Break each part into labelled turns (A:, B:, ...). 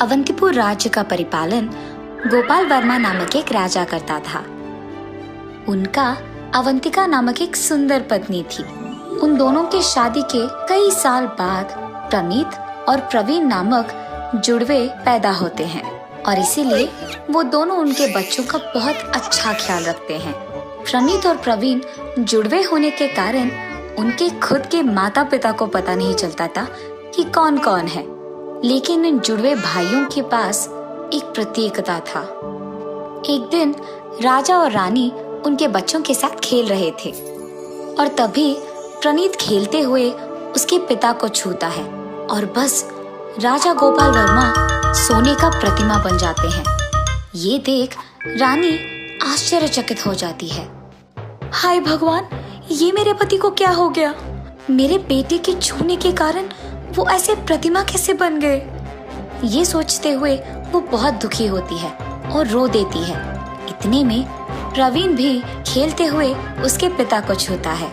A: अवंतीपुर राज्य का परिपालन गोपाल वर्मा नामक एक राजा करता था। उनका अवंतिका नामक एक सुंदर पत्नी थी। उन दोनों के शादी के कई साल बाद प्रणीत और प्रवीण नामक जुड़वे पैदा होते हैं और इसीलिए वो दोनों उनके बच्चों का बहुत अच्छा ख्याल रखते हैं। प्रणीत और प्रवीण जुड़वे होने के कारण उनके खुद के माता पिता को पता नहीं चलता था कि कौन कौन है, लेकिन इन जुड़वे भाइयों के पास एक प्रत्येकता था। एक दिन राजा और रानी उनके बच्चों के साथ खेल रहे थे और तभी प्रणीत खेलते हुए उसके पिता को छूता है और बस राजा गोपाल वर्मा सोने का प्रतिमा बन जाते हैं। ये देख रानी आश्चर्यचकित हो जाती है। हाय भगवान, ये मेरे पति को क्या हो गया? मेरे बेटे के छूने के कारण वो ऐसे प्रतिमा कैसे बन गए? ये सोचते हुए वो बहुत दुखी होती है और रो देती है। इतने में प्रवीण भी खेलते हुए उसके पिता को छूता है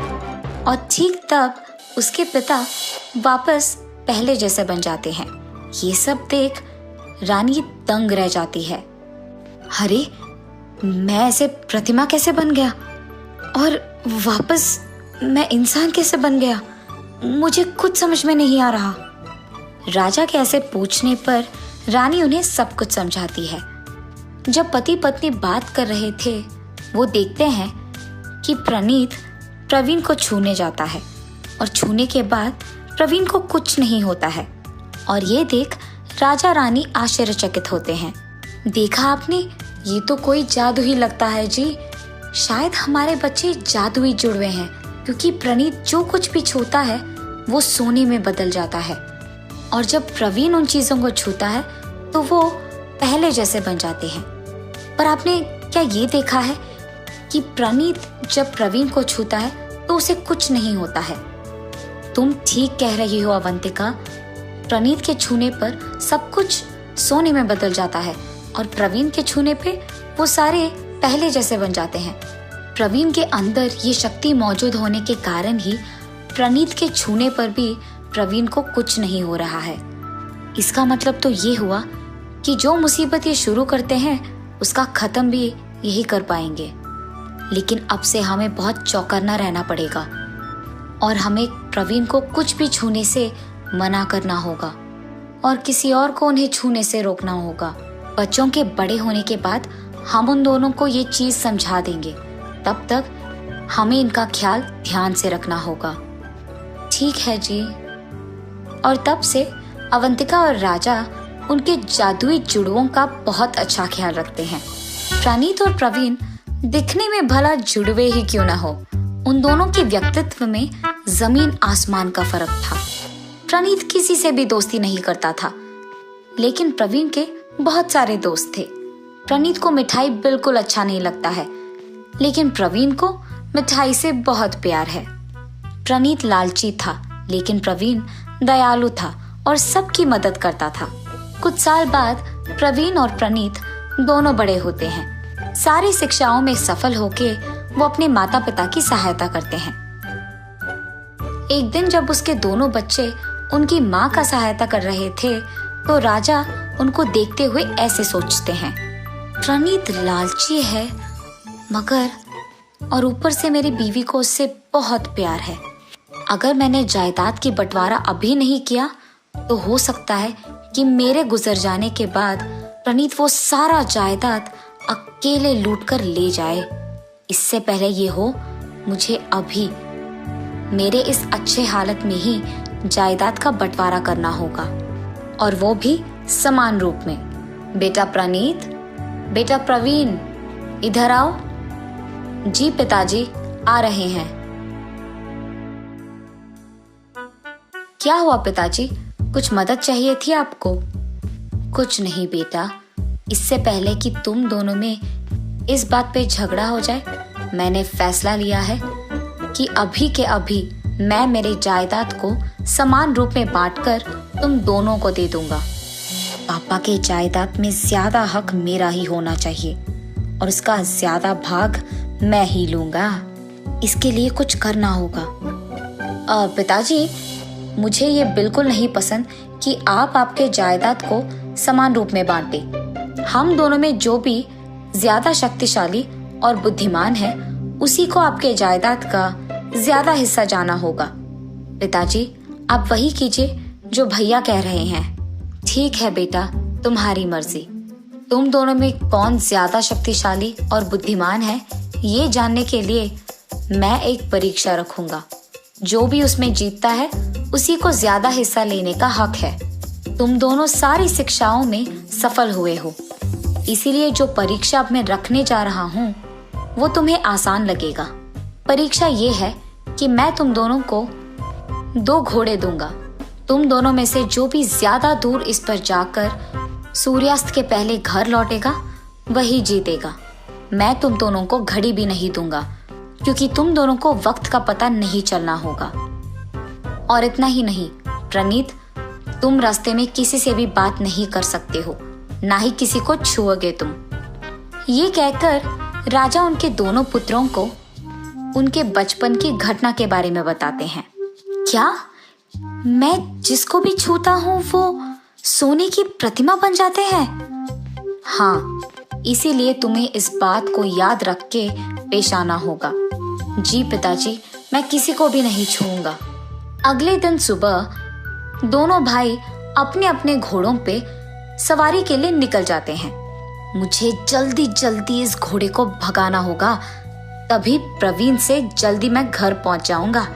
A: और ठीक तब उसके पिता वापस पहले जैसे बन जाते हैं। ये सब देख रानी दंग रह जाती है। अरे, मैं ऐसे प्रतिमा कैसे बन गया और वापस मैं इंसान कैसे बन गया? मुझे कुछ समझ में नहीं आ रहा। राजा के ऐसे पूछने पर रानी उन्हें सब कुछ समझाती है। जब पति पत्नी बात कर रहे थे, वो देखते हैं कि प्रणीत प्रवीण को छूने जाता है और छूने के बाद प्रवीण को कुछ नहीं होता है और ये देख राजा रानी आश्चर्यचकित होते हैं। देखा आपने, ये तो कोई जादू ही लगता है जी। शायद हमारे बच्चे जादुई जुड़वे हैं, क्योंकि प्रणीत जो कुछ भी छूता है वो सोने में बदल जाता है और जब प्रवीण उन चीजों को छूता है तो वो पहले जैसे बन जाते हैं। पर आपने क्या ये देखा है कि प्रणीत जब प्रवीण को छूता है तो उसे कुछ नहीं होता है? तुम ठीक कह रही हो अवंतिका। प्रणीत के छूने पर सब कुछ सोने में बदल जाता है और प्रवीण के छूने पे वो सारे पहले जैसे बन जाते हैं। प्रवीण के अंदर ये शक्ति मौजूद होने के कारण ही प्रणीत के छूने पर भी प्रवीण को कुछ नहीं हो रहा है। इसका मतलब तो ये हुआ कि जो मुसीबत ये शुरू करते हैं उसका खत्म भी यही कर पाएंगे। लेकिन अब से हमें बहुत चौकन्ना रहना पड़ेगा और हमें प्रवीण को कुछ भी छूने से मना करना होगा और किसी और को उन्हें छूने से रोकना होगा। बच्चों के बड़े होने के बाद हम उन दोनों को ये चीज समझा देंगे। तब तक हमें इनका ख्याल ध्यान से रखना होगा। ठीक है जी। और तब से अवंतिका और राजा उनके जादुई जुड़वों का बहुत अच्छा ख्याल रखते हैं। प्रणीत और प्रवीण दिखने में भला जुड़वे ही क्यों ना हो, उन दोनों के व्यक्तित्व में जमीन आसमान का फर्क था। प्रणीत किसी से भी दोस्ती नहीं करता था, लेकिन प्रवीण के बहुत सारे दोस्त थे। प्रणीत को मिठाई बिल्कुल अच्छा नहीं लगता है, लेकिन प्रवीण को मिठाई से बहुत प्यार है। प्रणीत लालची था, लेकिन प्रवीण दयालु था और सबकी मदद करता था। कुछ साल बाद प्रवीण और प्रणीत दोनों बड़े होते हैं। सारी शिक्षाओं में सफल होके वो अपने माता पिता की सहायता करते हैं। एक दिन जब उसके दोनों बच्चे उनकी माँ का सहायता कर रहे थे, तो राजा उनको देखते हुए ऐसे सोचते हैं, प्रणीत लालची है मगर और ऊपर से मेरी बीवी को उससे बहुत प्यार है। अगर मैंने जायदाद की बंटवारा अभी नहीं किया तो हो सकता है कि मेरे गुजर जाने के बाद प्रणीत वो सारा जायदाद अकेले लूटकर ले जाए। इससे पहले ये हो, मुझे अभी मेरे इस अच्छे हालत में ही जायदाद का बंटवारा करना होगा और वो भी समान रूप में। बेटा प्रणीत, बेटा प्रवीण, इधर आओ। जी पिताजी, आ रहे हैं। क्या हुआ पिताजी, कुछ मदद चाहिए थी आपको? कुछ नहीं बेटा, इससे पहले कि तुम दोनों में इस बात पे झगड़ा हो जाए, मैंने फैसला लिया है कि अभी के अभी मैं मेरे जायदाद को समान रूप में बांटकर तुम दोनों को दे दूंगा। पापा के जायदाद में ज्यादा हक मेरा ही होना चाहिए और उसका ज्यादा भाग मैं ही लूंगा। इसके लिए कुछ करना होगा। पिताजी, मुझे ये बिल्कुल नहीं पसंद कि आप आपके जायदाद को समान रूप में बांटे। हम दोनों में जो भी ज्यादा शक्तिशाली और बुद्धिमान है उसी को आपके जायदाद का ज्यादा हिस्सा जाना होगा। पिताजी, आप वही कीजिए जो भैया कह रहे हैं। ठीक है बेटा, तुम्हारी मर्जी। तुम दोनों में कौन ज्यादा शक्तिशाली और बुद्धिमान है ये जानने के लिए मैं एक परीक्षा रखूंगा। जो भी उसमें जीतता है उसी को ज्यादा हिस्सा लेने का हक है। तुम दोनों सारी शिक्षाओं में सफल हुए हो, इसीलिए जो परीक्षा अब मैं रखने जा रहा हूँ वो तुम्हें आसान लगेगा। परीक्षा ये है कि मैं तुम दोनों को 2 घोड़े दूंगा। तुम दोनों में से जो भी ज्यादा दूर इस पर जाकर सूर्यास्त के पहले घर लौटेगा वही जीतेगा। मैं तुम दोनों को घड़ी भी नहीं दूंगा क्योंकि तुम दोनों को वक्त का पता नहीं चलना होगा। और इतना ही नहीं प्रणीत, तुम रास्ते में किसी से भी बात नहीं कर सकते हो, ना ही किसी को छुओगे तुम। ये कहकर राजा उनके दोनों पुत्रों को उनके बचपन की घटना के बारे में बताते हैं। क्या मैं जिसको भी छूता हूँ वो सोने की प्रतिमा बन जाते हैं? हाँ, इसीलिए तुम्हें इस बात को याद रख के पेश आना होगा। जी पिताजी, मैं किसी को भी नहीं छूऊंगा। अगले दिन सुबह दोनों भाई अपने अपने घोड़ों पे सवारी के लिए निकल जाते हैं। मुझे जल्दी जल्दी इस घोड़े को भगाना होगा, तभी प्रवीण से जल्दी मैं घर पहुंच जाऊंगा।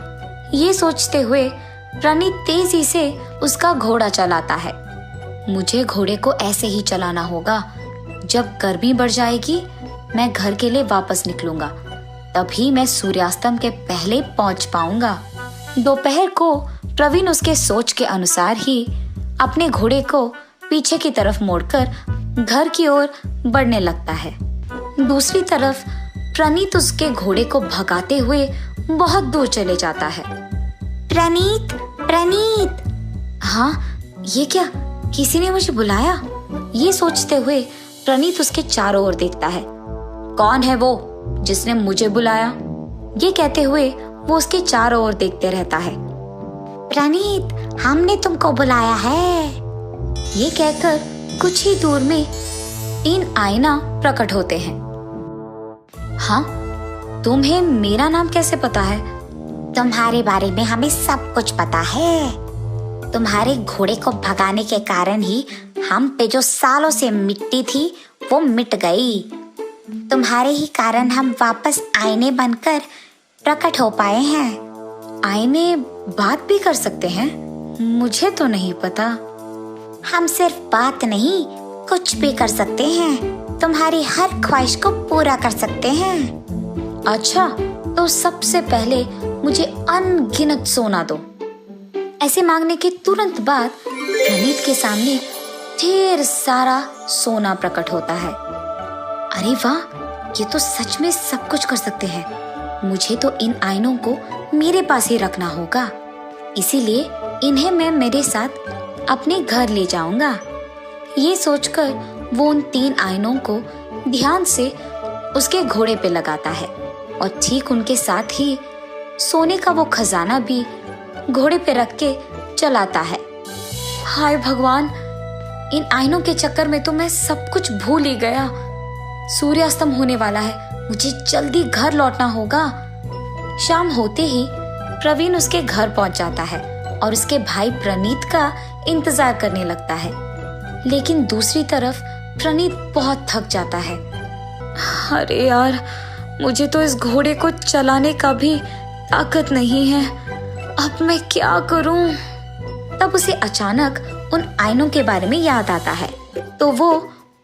A: ये सोचते हुए प्रणीत तेजी से उसका घोड़ा चलाता है। मुझे घोड़े को ऐसे ही चलाना होगा। जब गर्मी बढ़ जाएगी मैं घर के लिए वापस निकलूंगा, तभी मैं सूर्यास्तम के पहले पहुंच पाऊंगा। दोपहर को प्रवीण उसके सोच के अनुसार ही अपने घोड़े को पीछे की तरफ मोड़कर घर की ओर बढ़ने लगता है। दूसरी तरफ प्रणीत उसके घोड़े को भगाते हुए बहुत दूर चले जाता है। प्रणीत, प्रणीत! हाँ, ये क्या, किसी ने मुझे बुलाया? ये सोचते हुए प्रणीत उसके चारों ओर देखता है। कौन है वो जिसने मुझे बुलाया? ये कहते हुए वो उसके चारों ओर देखते रहता है। प्रणीत, हमने तुमको बुलाया है। ये कहकर कुछ ही दूर में 3 आईना प्रकट होते हैं। हाँ, तुम्हें मेरा नाम कैसे पता है? तुम्हारे बारे में हमें सब कुछ पता है। तुम्हारे घोड़े को भगाने के कारण ही हम पे जो सालों से मिट्टी थी वो मिट गई। तुम्हारे ही कारण हम वापस आईने बनकर प्रकट हो पाए हैं। आईने बात भी कर सकते हैं? मुझे तो नहीं पता। हम सिर्फ बात नहीं, कुछ भी कर सकते हैं। तुम्हारी हर ख्वाहिश को पूरा कर सकते हैं। अच्छा, तो सबसे पहले मुझे अनगिनत सोना दो। ऐसे मांगने के तुरंत बाद प्रणीत के सामने ढेर सारा सोना प्रकट होता है। अरे वाह, ये तो सच में सब कुछ कर सकते हैं। मुझे तो इन आईनों को मेरे पास ही रखना होगा, इसीलिए इन्हें मैं मेरे साथ अपने घर ले जाऊंगा। ये सोचकर वो उन 3 आईनों को ध्यान से उसके घोड़े पे लगाता है और ठीक उनके साथ ही सोने का वो खजाना भी घोड़े पे रख के चलाता है। हाय भगवान, इन आईनों के चक्कर में तो मैं सब कुछ भूल ही गया। सूर्यास्तम होने वाला है, मुझे जल्दी घर लौटना होगा। शाम होते ही प्रवीण उसके घर पहुंच जाता है और उसके भाई प्रणीत का इंतजार करने लगता है। लेकिन दूसरी तरफ प्रणीत बहुत थक जाता है। अरे यार, मुझे तो इस घोड़े को चलाने का भी ताकत नहीं है। अब मैं क्या करूं? तब उसे अचानक उन आईनों के बारे में याद आता है, तो वो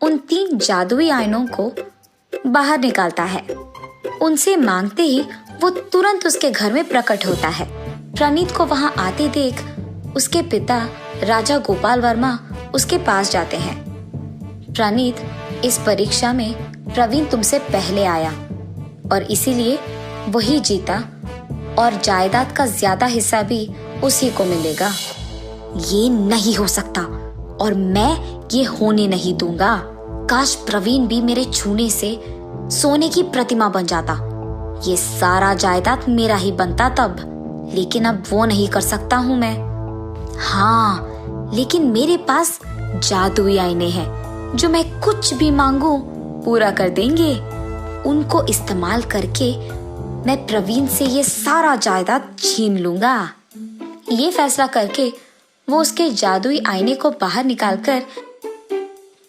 A: उन 3 जादुई आईनों को बाहर निकालता है। उनसे मांगते ही वो तुरंत उसके घर में प्रकट होता है। प्रणीत को वहां आते देख उसके पिता राजा गोपाल वर्मा उसके पास जाते हैं। प्रणीत, इस परीक्षा में प्रवीण तुमसे पहले आया और इसीलिए वही जीता और जायदाद का ज्यादा हिस्सा भी उसी को मिलेगा। ये नहीं हो सकता और मैं ये होने नहीं दूंगा। काश प्रवीण भी मेरे छूने से सोने की प्रतिमा बन जाता, ये सारा जायदाद मेरा ही बनता तब। लेकिन अब वो नहीं कर सकता हूँ मैं। हाँ, लेकिन मेरे पास जादुई आईने हैं जो मैं कुछ भी मांगू पूरा कर देंगे। उनको इस्तेमाल करके मैं प्रवीण से ये सारा जायदाद छीन लूंगा। ये फैसला करके वो उसके जादुई आईने को बाहर निकालकर,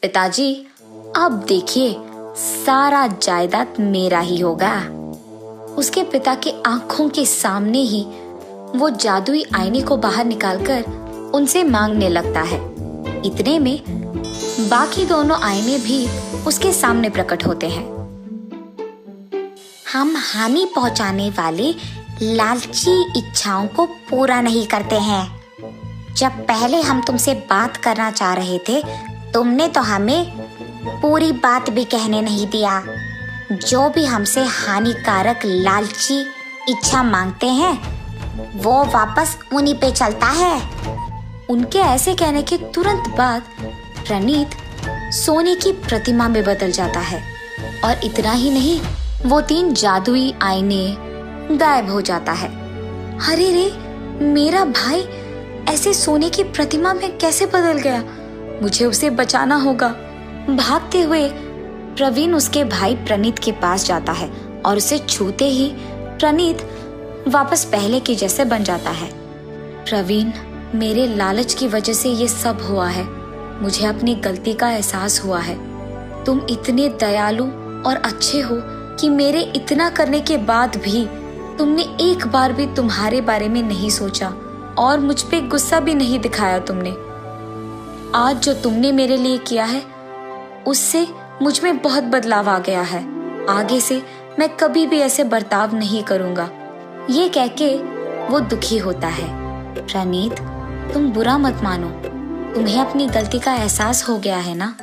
A: पिताजी अब देखिए सारा जायदाद मेरा ही होगा। उसके पिता के आंखों के सामने ही वो जादुई आईने को बाहर निकालकर उनसे मांगने लगता है। इतने में बाकी दोनों आईने भी उसके सामने प्रकट होते हैं। हम हानि पहुंचाने वाले लालची इच्छाओं को पूरा नहीं करते हैं। जब पहले हम तुमसे बात करना चाह रहे थे, तुमने तो हमें पूरी बात भी कहने नहीं दिया। जो भी हमसे हानिकारक लालची इच्छा मांगते हैं वो वापस उन्हीं पे चलता है। उनके ऐसे कहने के तुरंत बाद प्रणीत सोने की प्रतिमा में बदल जाता है और इतना ही नहीं, वो 3 जादुई आईने गायब हो जाता है। अरे रे, मेरा भाई ऐसे सोने की प्रतिमा में कैसे बदल गया? मुझे उसे बचाना होगा। भागते हुए प्रवीण उसके भाई प्रणीत के पास जाता है और उसे छूते ही प्रणीत वापस पहले के जैसे बन जाता है। प्रवीण, मेरे लालच की वजह से ये सब हुआ है। मुझे अपनी गलती का एहसास हुआ है। तुम इतने दयालु और अच्छे हो कि मेरे इतना करने के बाद भी तुमने एक बार भी तुम्हारे बारे में नहीं सोचा और मुझ पे गुस्सा भी नहीं दिखाया तुमने। आज जो तुमने मेरे लिए किया है उससे मुझ में बहुत बदलाव आ गया है। आगे से मैं कभी भी ऐसे बर्ताव नहीं करूंगा। ये कह के वो दुखी होता है। प्रणीत, तुम बुरा मत मानो। तुम्हें अपनी गलती का एहसास हो गया है ना,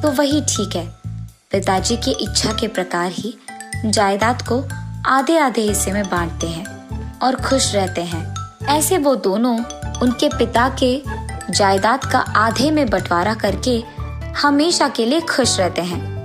A: तो वही ठीक है। पिताजी की इच्छा के प्रकार ही जायदाद को आधे आधे हिस्से में बांटते हैं और खुश रहते हैं। ऐसे वो दोनों उनके पिता के जायदाद का आधे में बंटवारा करके हमेशा के लिए खुश रहते हैं।